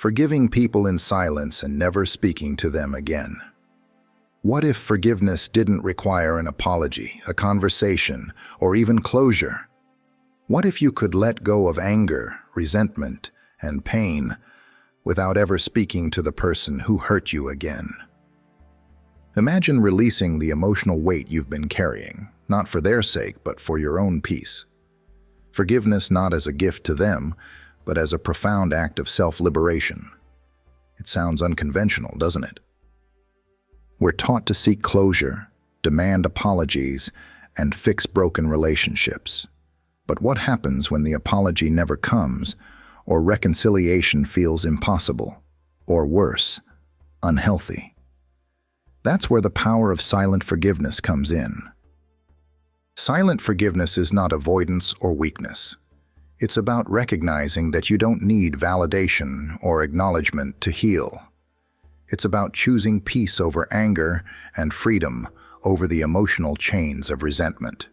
Forgiving people in silence and never speaking to them again. What if forgiveness didn't require an apology, a conversation, or even closure? What if you could let go of anger, resentment, and pain without ever speaking to the person who hurt you again? Imagine releasing the emotional weight you've been carrying, not for their sake, but for your own peace. Forgiveness not as a gift to them, but as a profound act of self-liberation. It sounds unconventional, doesn't it? We're taught to seek closure, demand apologies, and fix broken relationships. But what happens when the apology never comes, or reconciliation feels impossible, or worse, unhealthy? That's where the power of silent forgiveness comes in. Silent forgiveness is not avoidance or weakness. It's about recognizing that you don't need validation or acknowledgement to heal. It's about choosing peace over anger and freedom over the emotional chains of resentment.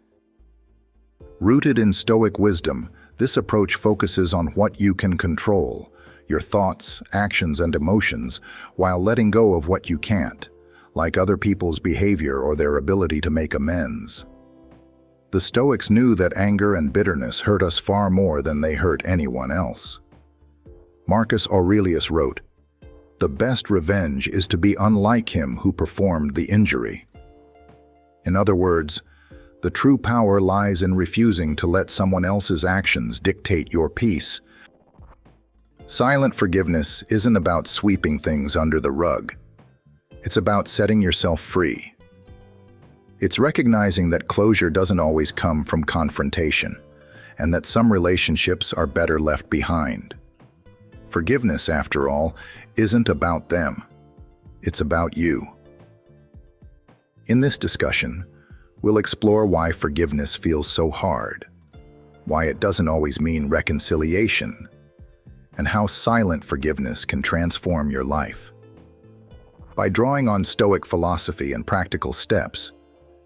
Rooted in Stoic wisdom, this approach focuses on what you can control, your thoughts, actions, and emotions, while letting go of what you can't, like other people's behavior or their ability to make amends. The Stoics knew that anger and bitterness hurt us far more than they hurt anyone else. Marcus Aurelius wrote, "The best revenge is to be unlike him who performed the injury." In other words, the true power lies in refusing to let someone else's actions dictate your peace. Silent forgiveness isn't about sweeping things under the rug. It's about setting yourself free. It's recognizing that closure doesn't always come from confrontation, and that some relationships are better left behind. Forgiveness, after all, isn't about them. It's about you. In this discussion, we'll explore why forgiveness feels so hard, why it doesn't always mean reconciliation, and how silent forgiveness can transform your life. By drawing on Stoic philosophy and practical steps,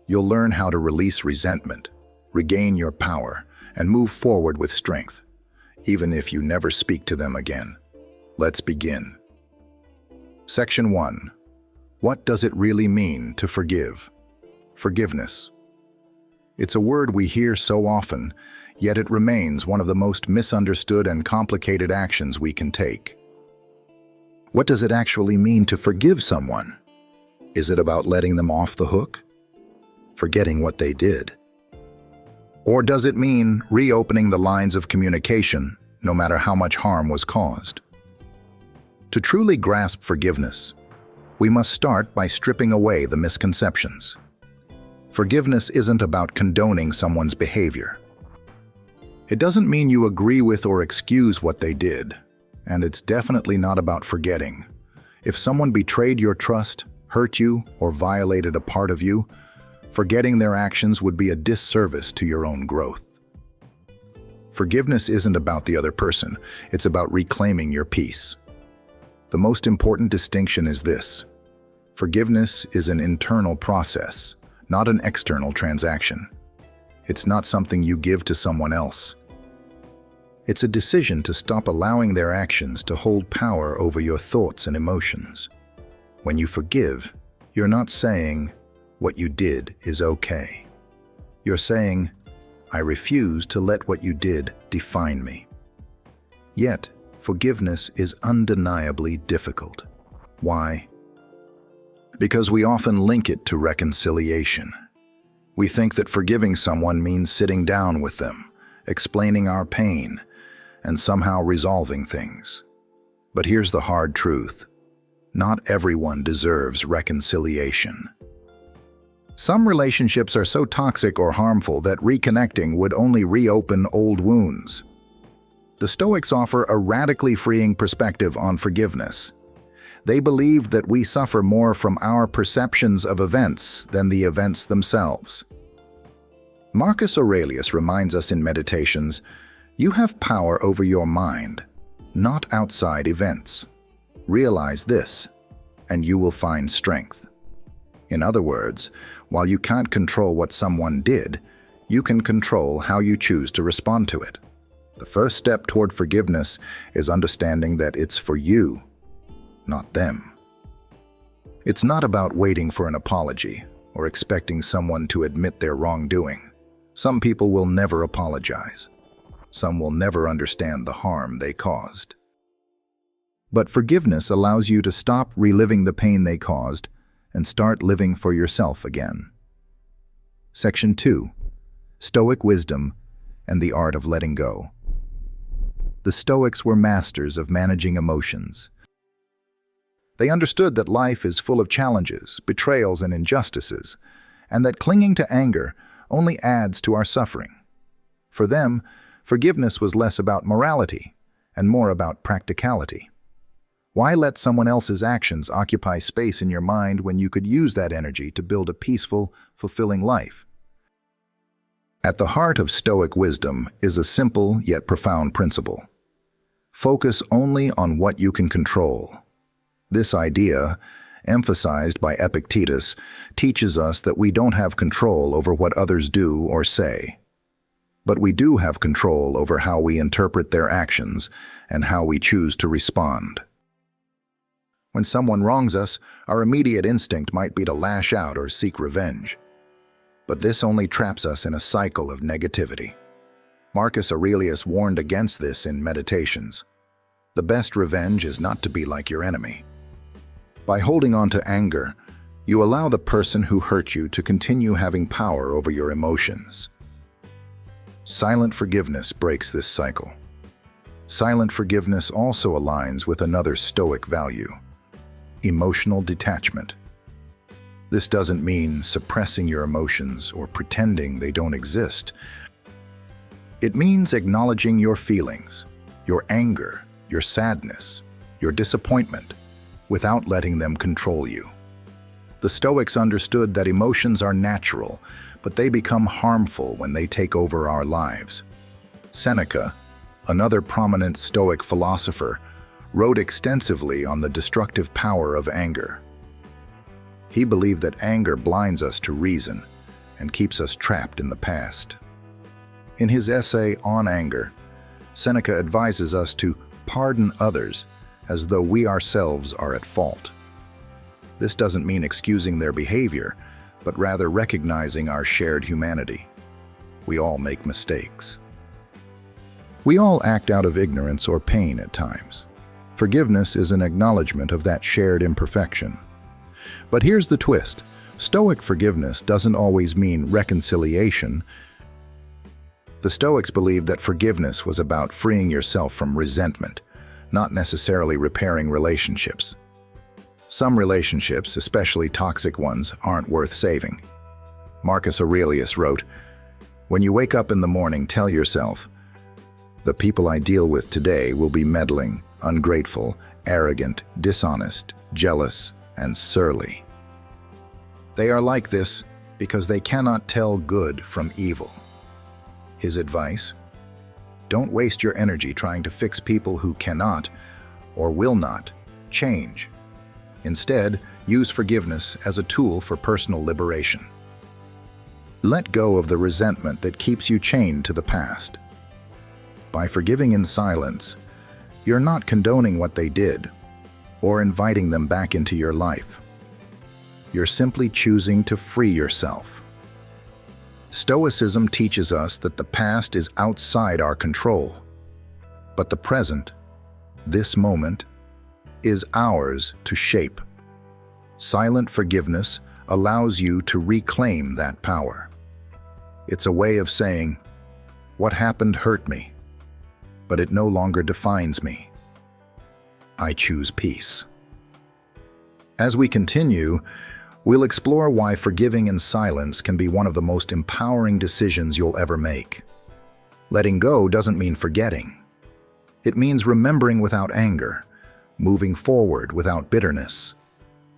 you'll learn how to release resentment, regain your power, and move forward with strength, even if you never speak to them again. Let's begin. Section 1. What does it really mean to forgive? Forgiveness. It's a word we hear so often, yet it remains one of the most misunderstood and complicated actions we can take. What does it actually mean to forgive someone? Is it about letting them off the hook? Forgetting what they did? Or does it mean reopening the lines of communication, no matter how much harm was caused? To truly grasp forgiveness, we must start by stripping away the misconceptions. Forgiveness isn't about condoning someone's behavior. It doesn't mean you agree with or excuse what they did, and it's definitely not about forgetting. If someone betrayed your trust, hurt you, or violated a part of you, forgetting their actions would be a disservice to your own growth. Forgiveness isn't about the other person, it's about reclaiming your peace. The most important distinction is this: forgiveness is an internal process, not an external transaction. It's not something you give to someone else. It's a decision to stop allowing their actions to hold power over your thoughts and emotions. When you forgive, you're not saying, "What you did is okay." You're saying, "I refuse to let what you did define me." Yet, forgiveness is undeniably difficult. Why? Because we often link it to reconciliation. We think that forgiving someone means sitting down with them, explaining our pain, and somehow resolving things. But here's the hard truth: not everyone deserves reconciliation. Some relationships are so toxic or harmful that reconnecting would only reopen old wounds. The Stoics offer a radically freeing perspective on forgiveness. They believed that we suffer more from our perceptions of events than the events themselves. Marcus Aurelius reminds us in Meditations, "You have power over your mind, not outside events. Realize this, and you will find strength." In other words, while you can't control what someone did, you can control how you choose to respond to it. The first step toward forgiveness is understanding that it's for you, not them. It's not about waiting for an apology or expecting someone to admit their wrongdoing. Some people will never apologize. Some will never understand the harm they caused. But forgiveness allows you to stop reliving the pain they caused and start living for yourself again. Section 2. Stoic Wisdom and the Art of Letting Go. The Stoics were masters of managing emotions. They understood that life is full of challenges, betrayals, and injustices, and that clinging to anger only adds to our suffering. For them, forgiveness was less about morality and more about practicality. Why let someone else's actions occupy space in your mind when you could use that energy to build a peaceful, fulfilling life? At the heart of Stoic wisdom is a simple yet profound principle. Focus only on what you can control. This idea, emphasized by Epictetus, teaches us that we don't have control over what others do or say. But we do have control over how we interpret their actions and how we choose to respond. When someone wrongs us, our immediate instinct might be to lash out or seek revenge. But this only traps us in a cycle of negativity. Marcus Aurelius warned against this in Meditations. The best revenge is not to be like your enemy. By holding on to anger, you allow the person who hurt you to continue having power over your emotions. Silent forgiveness breaks this cycle. Silent forgiveness also aligns with another Stoic value: emotional detachment. This doesn't mean suppressing your emotions or pretending they don't exist. It means acknowledging your feelings, your anger, your sadness, your disappointment, without letting them control you. The Stoics understood that emotions are natural, but they become harmful when they take over our lives. Seneca, another prominent Stoic philosopher, wrote extensively on the destructive power of anger. He believed that anger blinds us to reason and keeps us trapped in the past. In his essay on anger, Seneca advises us to pardon others as though we ourselves are at fault. This doesn't mean excusing their behavior, but rather recognizing our shared humanity. We all make mistakes. We all act out of ignorance or pain at times. Forgiveness is an acknowledgement of that shared imperfection. But here's the twist. Stoic forgiveness doesn't always mean reconciliation. The Stoics believed that forgiveness was about freeing yourself from resentment, not necessarily repairing relationships. Some relationships, especially toxic ones, aren't worth saving. Marcus Aurelius wrote, "When you wake up in the morning, tell yourself, the people I deal with today will be meddling, ungrateful, arrogant, dishonest, jealous, and surly. They are like this because they cannot tell good from evil." His advice: don't waste your energy trying to fix people who cannot, or will not, change. Instead, use forgiveness as a tool for personal liberation. Let go of the resentment that keeps you chained to the past. By forgiving in silence, you're not condoning what they did or inviting them back into your life. You're simply choosing to free yourself. Stoicism teaches us that the past is outside our control, but the present, this moment, is ours to shape. Silent forgiveness allows you to reclaim that power. It's a way of saying, what happened hurt me, but it no longer defines me. I choose peace. As we continue, we'll explore why forgiving in silence can be one of the most empowering decisions you'll ever make. Letting go doesn't mean forgetting. It means remembering without anger, moving forward without bitterness,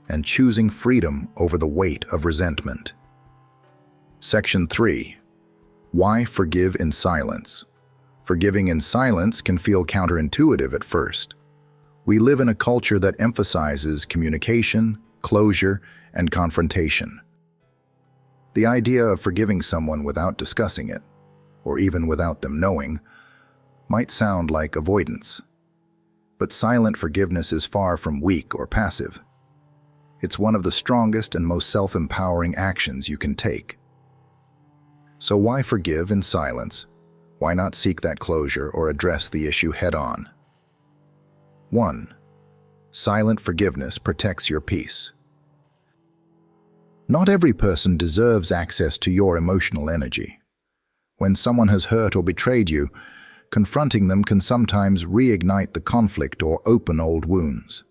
and choosing freedom over the weight of resentment. Section 3. Why forgive in silence? Forgiving in silence can feel counterintuitive at first. We live in a culture that emphasizes communication, closure, and confrontation. The idea of forgiving someone without discussing it, or even without them knowing, might sound like avoidance. But silent forgiveness is far from weak or passive. It's one of the strongest and most self-empowering actions you can take. So why forgive in silence? Why not seek that closure or address the issue head-on? 1. Silent forgiveness protects your peace. Not every person deserves access to your emotional energy. When someone has hurt or betrayed you, confronting them can sometimes reignite the conflict or open old wounds.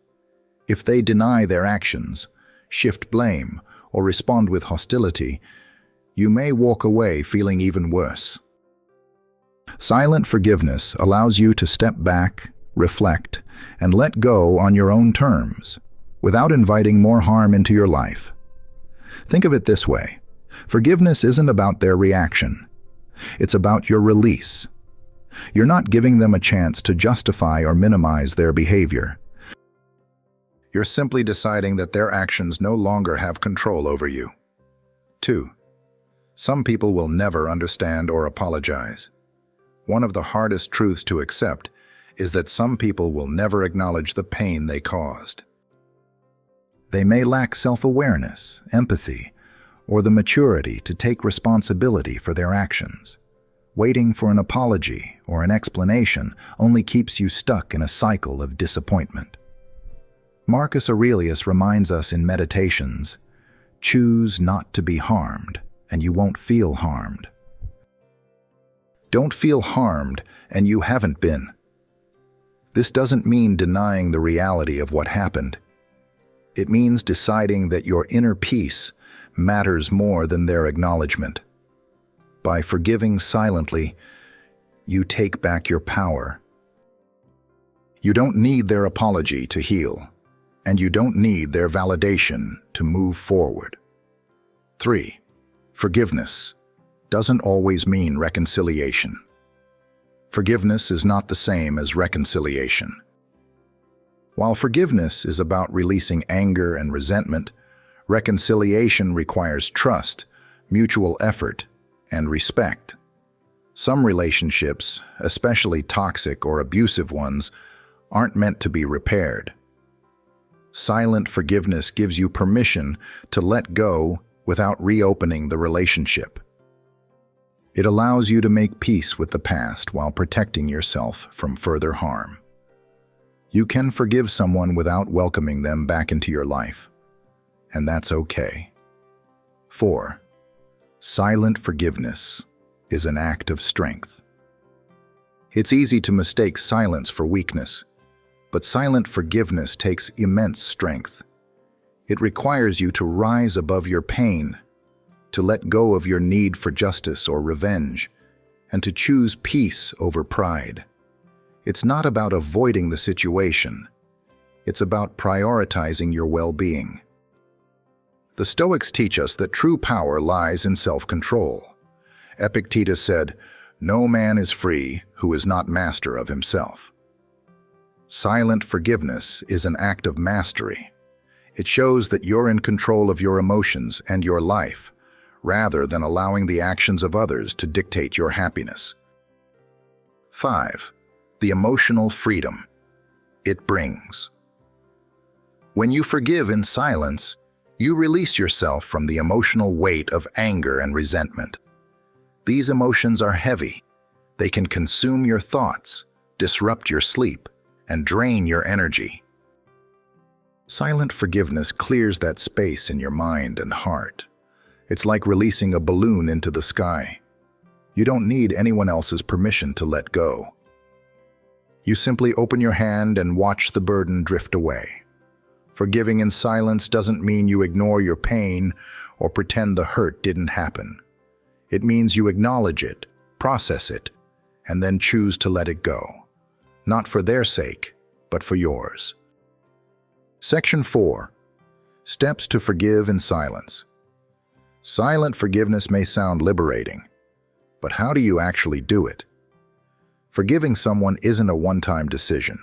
If they deny their actions, shift blame, or respond with hostility, you may walk away feeling even worse. Silent forgiveness allows you to step back, reflect, and let go on your own terms, without inviting more harm into your life. Think of it this way: forgiveness isn't about their reaction. It's about your release. You're not giving them a chance to justify or minimize their behavior. You're simply deciding that their actions no longer have control over you. 2. Some people will never understand or apologize. One of the hardest truths to accept is that some people will never acknowledge the pain they caused. They may lack self-awareness, empathy, or the maturity to take responsibility for their actions. Waiting for an apology or an explanation only keeps you stuck in a cycle of disappointment. Marcus Aurelius reminds us in Meditations, "Choose not to be harmed, and you won't feel harmed." Don't feel harmed, and you haven't been. This doesn't mean denying the reality of what happened. It means deciding that your inner peace matters more than their acknowledgement. By forgiving silently, you take back your power. You don't need their apology to heal, and you don't need their validation to move forward. 3. Forgiveness doesn't always mean reconciliation. Forgiveness is not the same as reconciliation. While forgiveness is about releasing anger and resentment, reconciliation requires trust, mutual effort, and respect. Some relationships, especially toxic or abusive ones, aren't meant to be repaired. Silent forgiveness gives you permission to let go without reopening the relationship. It allows you to make peace with the past while protecting yourself from further harm. You can forgive someone without welcoming them back into your life, and that's okay. 4. Silent forgiveness is an act of strength. It's easy to mistake silence for weakness, but silent forgiveness takes immense strength. It requires you to rise above your pain, to let go of your need for justice or revenge, and to choose peace over pride. It's not about avoiding the situation. It's about prioritizing your well-being. The Stoics teach us that true power lies in self-control. Epictetus said, "No man is free who is not master of himself." Silent forgiveness is an act of mastery. It shows that you're in control of your emotions and your life, rather than allowing the actions of others to dictate your happiness. 5. The emotional freedom it brings. When you forgive in silence, you release yourself from the emotional weight of anger and resentment. These emotions are heavy. They can consume your thoughts, disrupt your sleep, and drain your energy. Silent forgiveness clears that space in your mind and heart. It's like releasing a balloon into the sky. You don't need anyone else's permission to let go. You simply open your hand and watch the burden drift away. Forgiving in silence doesn't mean you ignore your pain or pretend the hurt didn't happen. It means you acknowledge it, process it, and then choose to let it go. Not for their sake, but for yours. Section 4. Steps to forgive in silence. Silent forgiveness may sound liberating, but how do you actually do it? Forgiving someone isn't a one-time decision.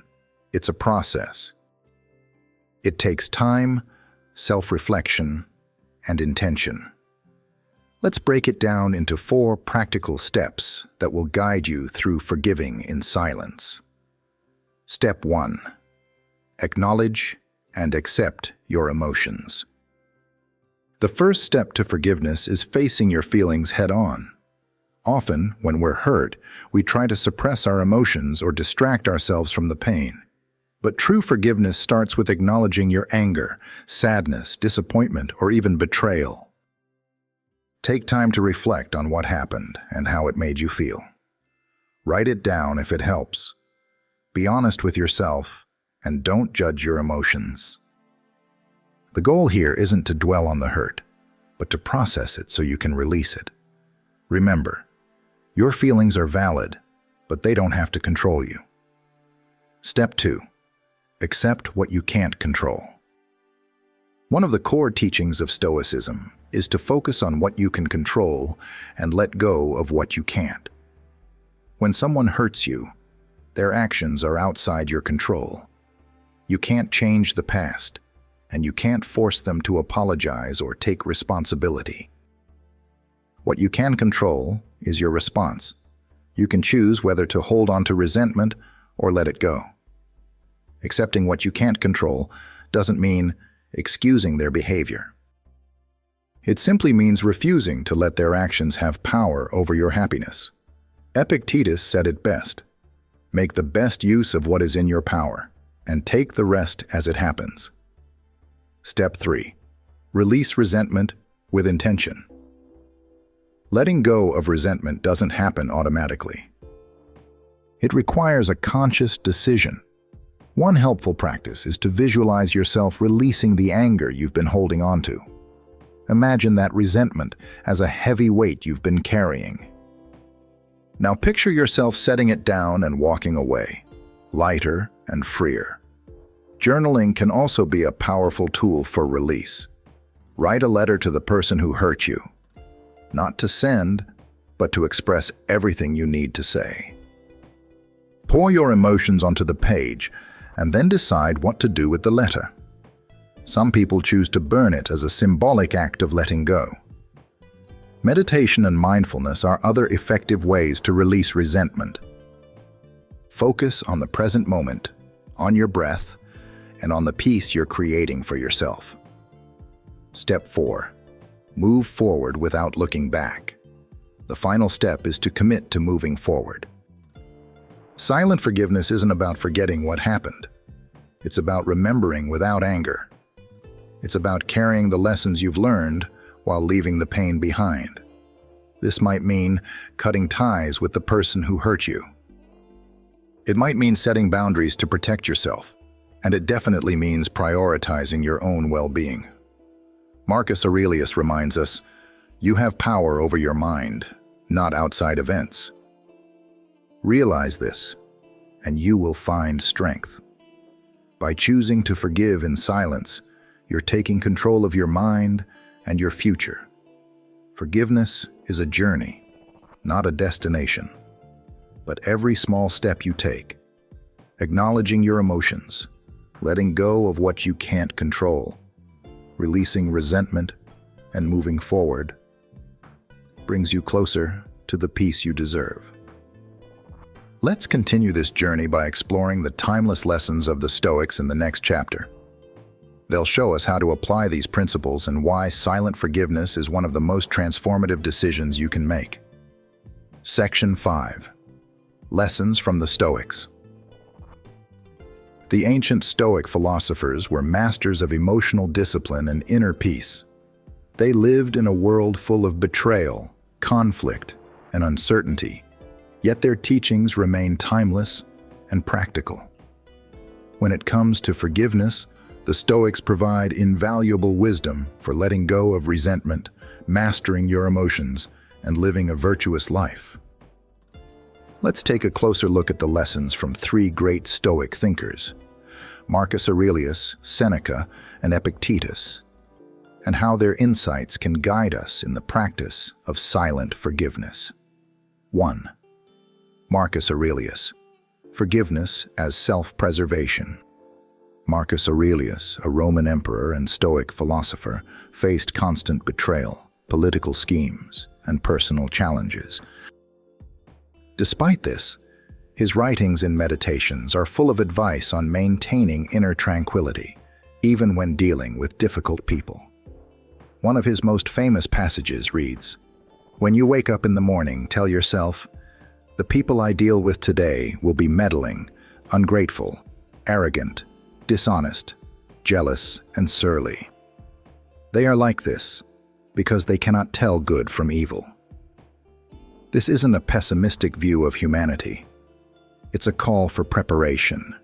It's a process. It takes time, self-reflection, and intention. Let's break it down into 4 practical steps that will guide you through forgiving in silence. Step 1. Acknowledge and accept your emotions. The first step to forgiveness is facing your feelings head-on. Often, when we're hurt, we try to suppress our emotions or distract ourselves from the pain. But true forgiveness starts with acknowledging your anger, sadness, disappointment, or even betrayal. Take time to reflect on what happened and how it made you feel. Write it down if it helps. Be honest with yourself and don't judge your emotions. The goal here isn't to dwell on the hurt, but to process it so you can release it. Remember, your feelings are valid, but they don't have to control you. Step 2. Accept what you can't control. One of the core teachings of Stoicism is to focus on what you can control and let go of what you can't. When someone hurts you, their actions are outside your control. You can't change the past, and you can't force them to apologize or take responsibility. What you can control is your response. You can choose whether to hold on to resentment or let it go. Accepting what you can't control doesn't mean excusing their behavior. It simply means refusing to let their actions have power over your happiness. Epictetus said it best: "Make the best use of what is in your power, and take the rest as it happens." Step 3. Release resentment with intention. Letting go of resentment doesn't happen automatically. It requires a conscious decision. One helpful practice is to visualize yourself releasing the anger you've been holding on to. Imagine that resentment as a heavy weight you've been carrying. Now picture yourself setting it down and walking away, lighter and freer. Journaling can also be a powerful tool for release. Write a letter to the person who hurt you. Not to send, but to express everything you need to say. Pour your emotions onto the page and then decide what to do with the letter. Some people choose to burn it as a symbolic act of letting go. Meditation and mindfulness are other effective ways to release resentment. Focus on the present moment, on your breath, and on the peace you're creating for yourself. Step 4. Move forward without looking back. The final step is to commit to moving forward. Silent forgiveness isn't about forgetting what happened. It's about remembering without anger. It's about carrying the lessons you've learned while leaving the pain behind. This might mean cutting ties with the person who hurt you. It might mean setting boundaries to protect yourself, and it definitely means prioritizing your own well-being. Marcus Aurelius reminds us, "You have power over your mind, not outside events." Realize this, and you will find strength. By choosing to forgive in silence, you're taking control of your mind and your future. Forgiveness is a journey, not a destination. But every small step you take, acknowledging your emotions, letting go of what you can't control, releasing resentment, and moving forward, brings you closer to the peace you deserve. Let's continue this journey by exploring the timeless lessons of the Stoics in the next chapter. They'll show us how to apply these principles and why silent forgiveness is one of the most transformative decisions you can make. Section 5. Lessons from the Stoics. The ancient Stoic philosophers were masters of emotional discipline and inner peace. They lived in a world full of betrayal, conflict, and uncertainty, yet their teachings remain timeless and practical. When it comes to forgiveness, the Stoics provide invaluable wisdom for letting go of resentment, mastering your emotions, and living a virtuous life. Let's take a closer look at the lessons from 3 great Stoic thinkers, Marcus Aurelius, Seneca, and Epictetus, and how their insights can guide us in the practice of silent forgiveness. 1. Marcus Aurelius. Forgiveness as self-preservation. Marcus Aurelius, a Roman emperor and Stoic philosopher, faced constant betrayal, political schemes, and personal challenges. Despite this, his writings and meditations are full of advice on maintaining inner tranquility, even when dealing with difficult people. One of his most famous passages reads, "When you wake up in the morning, tell yourself, 'The people I deal with today will be meddling, ungrateful, arrogant, dishonest, jealous, and surly. They are like this because they cannot tell good from evil.'" This isn't a pessimistic view of humanity. It's a call for preparation.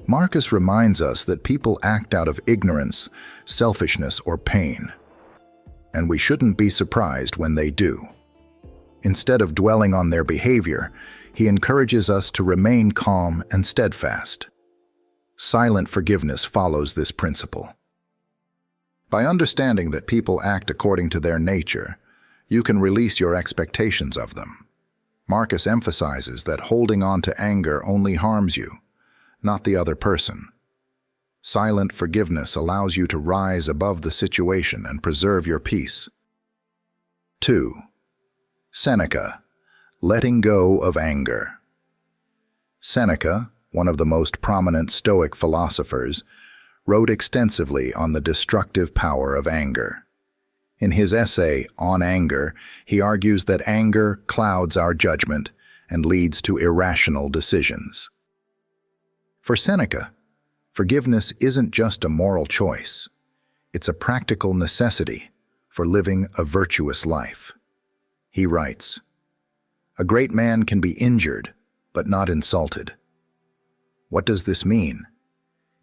Marcus reminds us that people act out of ignorance, selfishness, or pain, and we shouldn't be surprised when they do. Instead of dwelling on their behavior, he encourages us to remain calm and steadfast. Silent forgiveness follows this principle. By understanding that people act according to their nature, you can release your expectations of them. Marcus emphasizes that holding on to anger only harms you, not the other person. Silent forgiveness allows you to rise above the situation and preserve your peace. 2. Seneca, letting go of anger. Seneca, one of the most prominent Stoic philosophers, wrote extensively on the destructive power of anger. In his essay, On Anger, he argues that anger clouds our judgment and leads to irrational decisions. For Seneca, forgiveness isn't just a moral choice. It's a practical necessity for living a virtuous life. He writes, "A great man can be injured, but not insulted." What does this mean?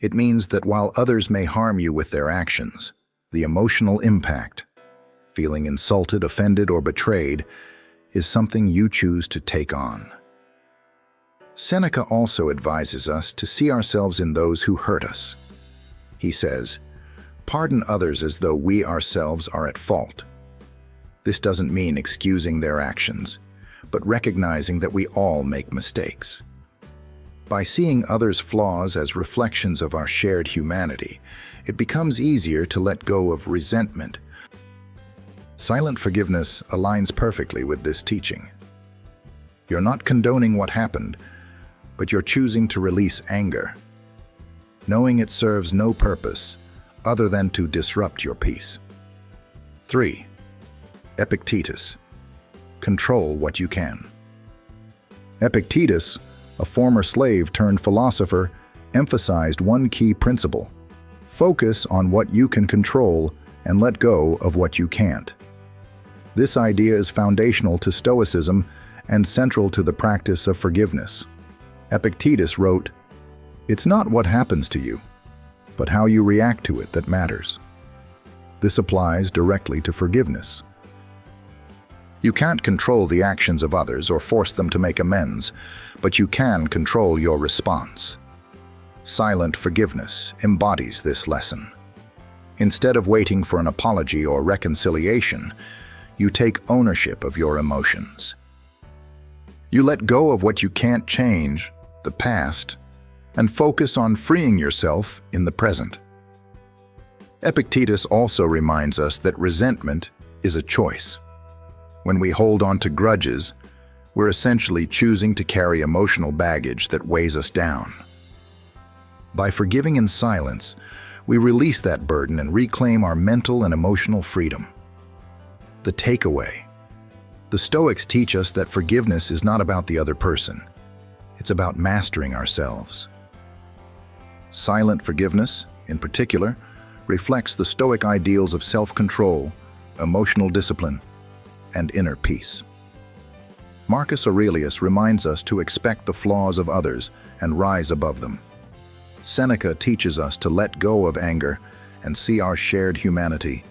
It means that while others may harm you with their actions, the emotional impact, feeling insulted, offended, or betrayed, is something you choose to take on. Seneca also advises us to see ourselves in those who hurt us. He says, "Pardon others as though we ourselves are at fault." This doesn't mean excusing their actions, but recognizing that we all make mistakes. By seeing others' flaws as reflections of our shared humanity, it becomes easier to let go of resentment. Silent forgiveness aligns perfectly with this teaching. You're not condoning what happened, but you're choosing to release anger, knowing it serves no purpose other than to disrupt your peace. 3. Epictetus, control what you can. Epictetus, a former slave turned philosopher, emphasized one key principle: focus on what you can control and let go of what you can't. This idea is foundational to Stoicism and central to the practice of forgiveness. Epictetus wrote, "It's not what happens to you, but how you react to it that matters." This applies directly to forgiveness. You can't control the actions of others or force them to make amends, but you can control your response. Silent forgiveness embodies this lesson. Instead of waiting for an apology or reconciliation, you take ownership of your emotions. You let go of what you can't change, the past, and focus on freeing yourself in the present. Epictetus also reminds us that resentment is a choice. When we hold on to grudges, we're essentially choosing to carry emotional baggage that weighs us down. By forgiving in silence, we release that burden and reclaim our mental and emotional freedom. The takeaway: the Stoics teach us that forgiveness is not about the other person. It's about mastering ourselves. Silent forgiveness, in particular, reflects the Stoic ideals of self-control, emotional discipline, and inner peace. Marcus Aurelius reminds us to expect the flaws of others and rise above them. Seneca teaches us to let go of anger and see our shared humanity.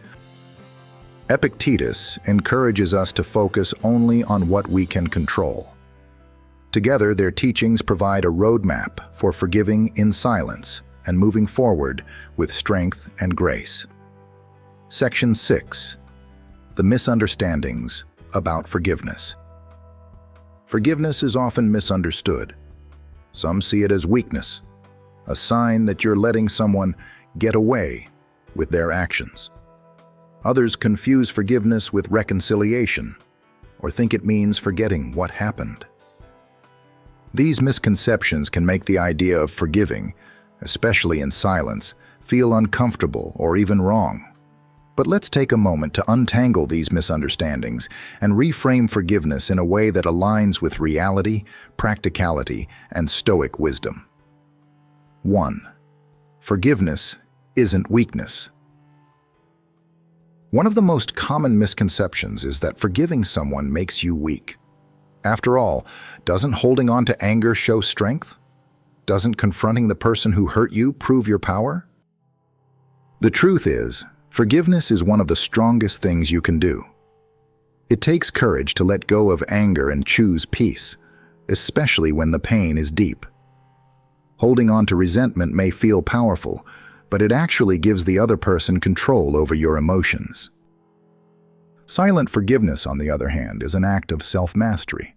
Epictetus encourages us to focus only on what we can control. Together, their teachings provide a roadmap for forgiving in silence and moving forward with strength and grace. Section 6. The Misunderstandings about Forgiveness. Forgiveness is often misunderstood. Some see it as weakness, a sign that you're letting someone get away with their actions. Others confuse forgiveness with reconciliation, or think it means forgetting what happened. These misconceptions can make the idea of forgiving, especially in silence, feel uncomfortable or even wrong. But let's take a moment to untangle these misunderstandings and reframe forgiveness in a way that aligns with reality, practicality, and Stoic wisdom. 1. Forgiveness isn't weakness. One of the most common misconceptions is that forgiving someone makes you weak. After all, doesn't holding on to anger show strength? Doesn't confronting the person who hurt you prove your power? The truth is, forgiveness is one of the strongest things you can do. It takes courage to let go of anger and choose peace, especially when the pain is deep. Holding on to resentment may feel powerful, but it actually gives the other person control over your emotions. Silent forgiveness, on the other hand, is an act of self-mastery.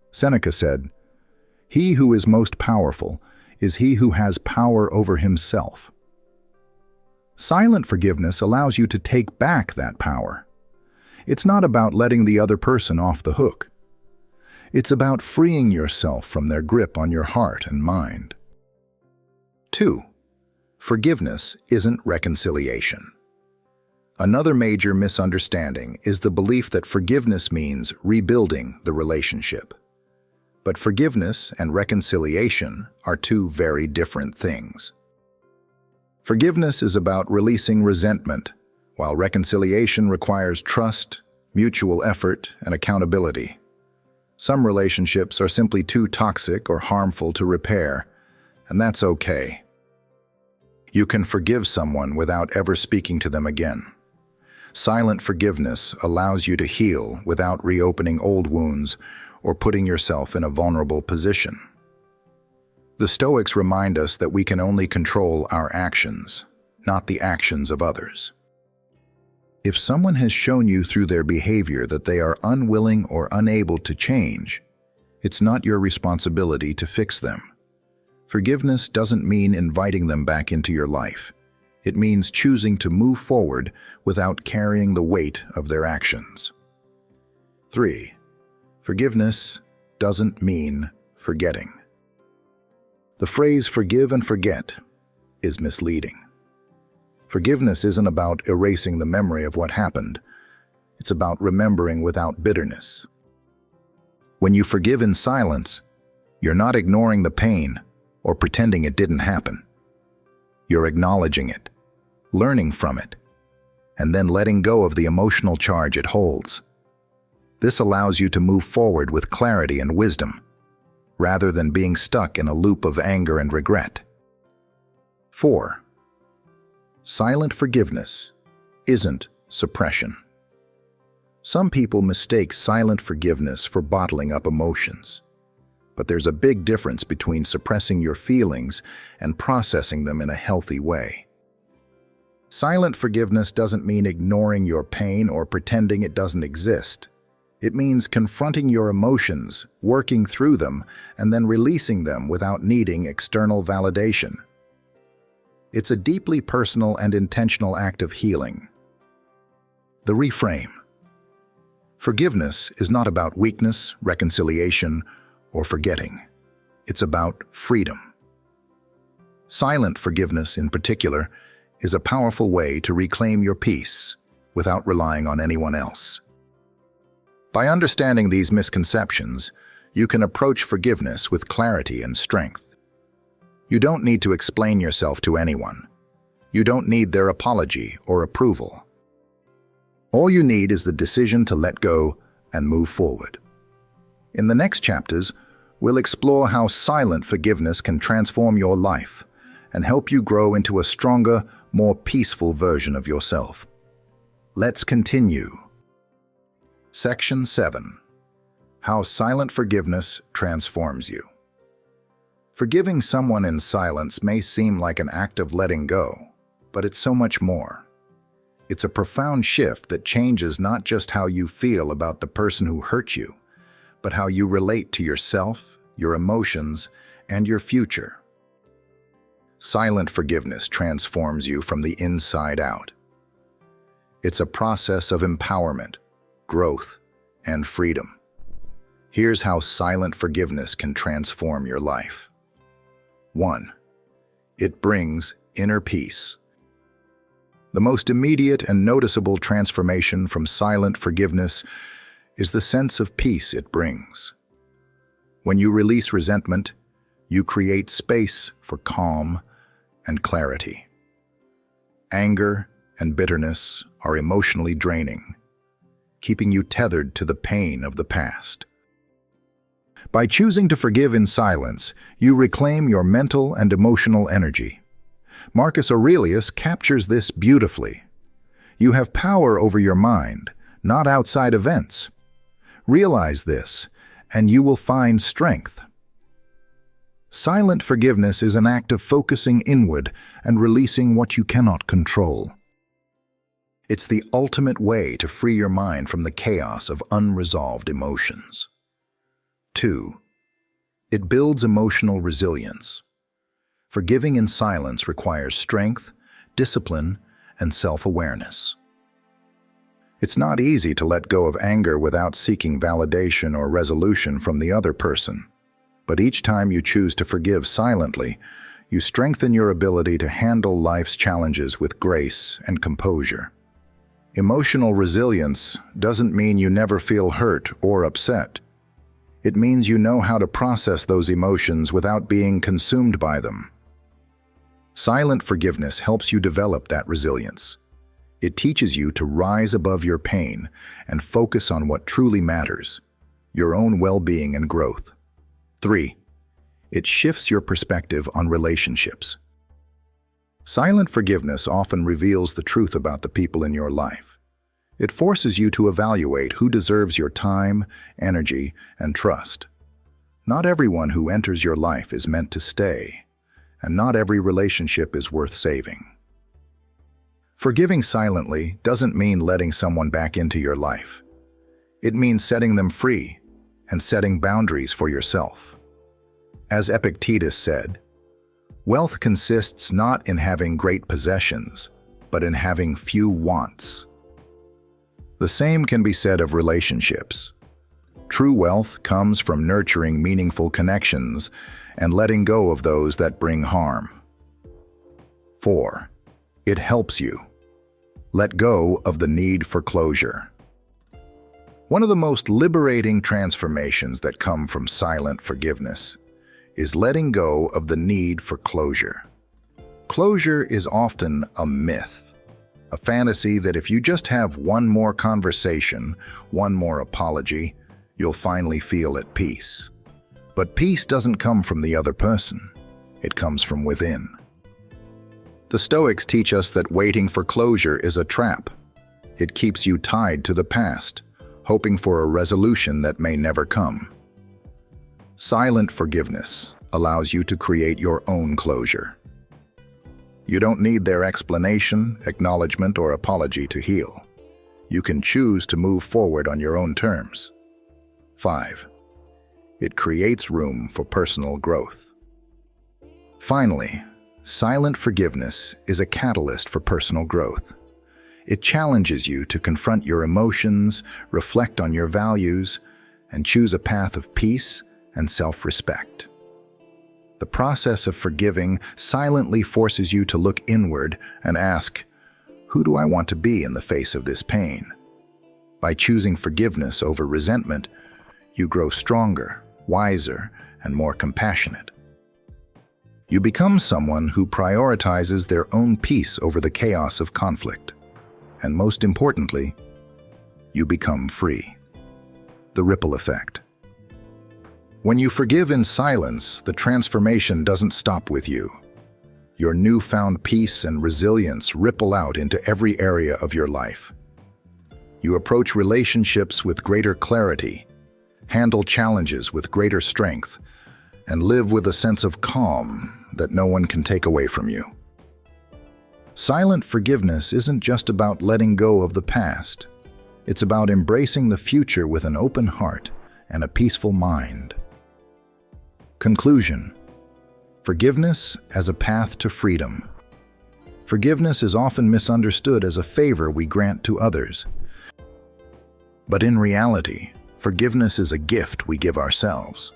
Seneca said, "He who is most powerful is he who has power over himself." Silent forgiveness allows you to take back that power. It's not about letting the other person off the hook. It's about freeing yourself from their grip on your heart and mind. 2. Forgiveness isn't reconciliation. Another major misunderstanding is the belief that forgiveness means rebuilding the relationship. But forgiveness and reconciliation are two very different things. Forgiveness is about releasing resentment, while reconciliation requires trust, mutual effort, and accountability. Some relationships are simply too toxic or harmful to repair, and that's okay. You can forgive someone without ever speaking to them again. Silent forgiveness allows you to heal without reopening old wounds or putting yourself in a vulnerable position. The Stoics remind us that we can only control our actions, not the actions of others. If someone has shown you through their behavior that they are unwilling or unable to change, it's not your responsibility to fix them. Forgiveness doesn't mean inviting them back into your life. It means choosing to move forward without carrying the weight of their actions. 3. Forgiveness doesn't mean forgetting. The phrase "forgive and forget" is misleading. Forgiveness isn't about erasing the memory of what happened. It's about remembering without bitterness. When you forgive in silence, you're not ignoring the pain or pretending it didn't happen. You're acknowledging it, learning from it, and then letting go of the emotional charge it holds. This allows you to move forward with clarity and wisdom, rather than being stuck in a loop of anger and regret. 4. Silent forgiveness isn't suppression. Some people mistake silent forgiveness for bottling up emotions. But there's a big difference between suppressing your feelings and processing them in a healthy way. Silent forgiveness doesn't mean ignoring your pain or pretending it doesn't exist. It means confronting your emotions, working through them, and then releasing them without needing external validation. It's a deeply personal and intentional act of healing. The reframe. Forgiveness is not about weakness, reconciliation, or forgetting. It's about freedom. Silent forgiveness, in particular, is a powerful way to reclaim your peace without relying on anyone else. By understanding these misconceptions, you can approach forgiveness with clarity and strength. You don't need to explain yourself to anyone. You don't need their apology or approval. All you need is the decision to let go and move forward. In the next chapters, we'll explore how silent forgiveness can transform your life and help you grow into a stronger, more peaceful version of yourself. Let's continue. Section 7. How silent forgiveness transforms you. Forgiving someone in silence may seem like an act of letting go, but it's so much more. It's a profound shift that changes not just how you feel about the person who hurt you, but how you relate to yourself, your emotions, and your future. Silent forgiveness transforms you from the inside out. It's a process of empowerment, growth, and freedom. Here's how silent forgiveness can transform your life. 1. It brings inner peace. The most immediate and noticeable transformation from silent forgiveness is the sense of peace it brings. When you release resentment, you create space for calm and clarity. Anger and bitterness are emotionally draining, keeping you tethered to the pain of the past. By choosing to forgive in silence, you reclaim your mental and emotional energy. Marcus Aurelius captures this beautifully. You have power over your mind, not outside events. Realize this, and you will find strength. Silent forgiveness is an act of focusing inward and releasing what you cannot control. It's the ultimate way to free your mind from the chaos of unresolved emotions. 2. It builds emotional resilience. Forgiving in silence requires strength, discipline, and self-awareness. It's not easy to let go of anger without seeking validation or resolution from the other person. But each time you choose to forgive silently, you strengthen your ability to handle life's challenges with grace and composure. Emotional resilience doesn't mean you never feel hurt or upset. It means you know how to process those emotions without being consumed by them. Silent forgiveness helps you develop that resilience. It teaches you to rise above your pain and focus on what truly matters, your own well-being and growth. 3. It shifts your perspective on relationships. Silent forgiveness often reveals the truth about the people in your life. It forces you to evaluate who deserves your time, energy, and trust. Not everyone who enters your life is meant to stay, and not every relationship is worth saving. Forgiving silently doesn't mean letting someone back into your life. It means setting them free and setting boundaries for yourself. As Epictetus said, wealth consists not in having great possessions, but in having few wants. The same can be said of relationships. True wealth comes from nurturing meaningful connections and letting go of those that bring harm. 4. It helps you. Let go of the need for closure. One of the most liberating transformations that come from silent forgiveness is letting go of the need for closure. Closure is often a myth, a fantasy that if you just have one more conversation, one more apology, you'll finally feel at peace. But peace doesn't come from the other person. It comes from within. The Stoics teach us that waiting for closure is a trap. It keeps you tied to the past, hoping for a resolution that may never come. Silent forgiveness allows you to create your own closure. You don't need their explanation, acknowledgement, or apology to heal. You can choose to move forward on your own terms. 5. It creates room for personal growth. Finally, silent forgiveness is a catalyst for personal growth. It challenges you to confront your emotions, reflect on your values, and choose a path of peace and self-respect. The process of forgiving silently forces you to look inward and ask, who do I want to be in the face of this pain? By choosing forgiveness over resentment, you grow stronger, wiser, and more compassionate. You become someone who prioritizes their own peace over the chaos of conflict. And most importantly, you become free. The ripple effect. When you forgive in silence, the transformation doesn't stop with you. Your newfound peace and resilience ripple out into every area of your life. You approach relationships with greater clarity, handle challenges with greater strength, and live with a sense of calm that no one can take away from you. Silent forgiveness isn't just about letting go of the past. It's about embracing the future with an open heart and a peaceful mind. Conclusion: forgiveness as a path to freedom. Forgiveness is often misunderstood as a favor we grant to others. But in reality, forgiveness is a gift we give ourselves.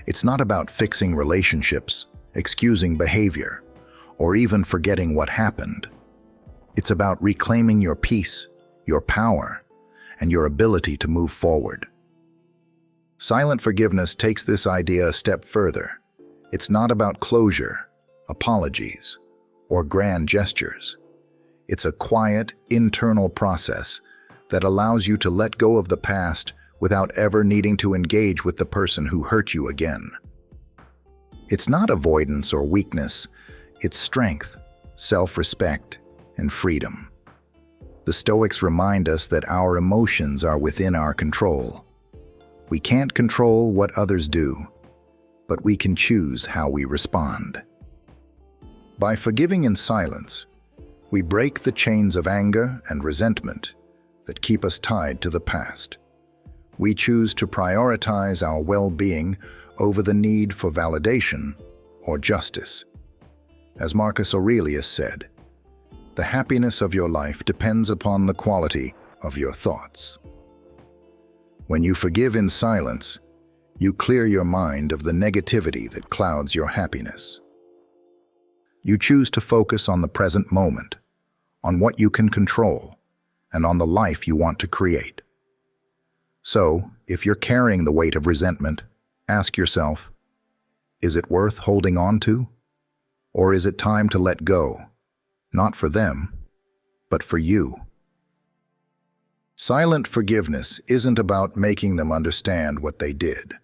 It's not about fixing relationships, excusing behavior, or even forgetting what happened. It's about reclaiming your peace, your power, and your ability to move forward. Silent forgiveness takes this idea a step further. It's not about closure, apologies, or grand gestures. It's a quiet, internal process that allows you to let go of the past without ever needing to engage with the person who hurt you again. It's not avoidance or weakness, it's strength, self-respect, and freedom. The Stoics remind us that our emotions are within our control. We can't control what others do, but we can choose how we respond. By forgiving in silence, we break the chains of anger and resentment that keep us tied to the past. We choose to prioritize our well-being over the need for validation or justice. As Marcus Aurelius said, "The happiness of your life depends upon the quality of your thoughts." When you forgive in silence, you clear your mind of the negativity that clouds your happiness. You choose to focus on the present moment, on what you can control, and on the life you want to create. So, if you're carrying the weight of resentment, ask yourself, is it worth holding on to? Or is it time to let go, not for them, but for you? Silent forgiveness isn't about making them understand what they did.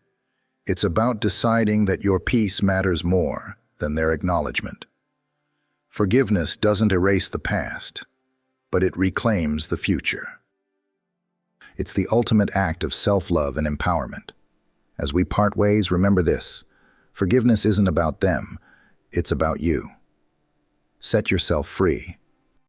It's about deciding that your peace matters more than their acknowledgement. Forgiveness doesn't erase the past, but it reclaims the future. It's the ultimate act of self-love and empowerment. As we part ways, remember this: forgiveness isn't about them, it's about you. Set yourself free,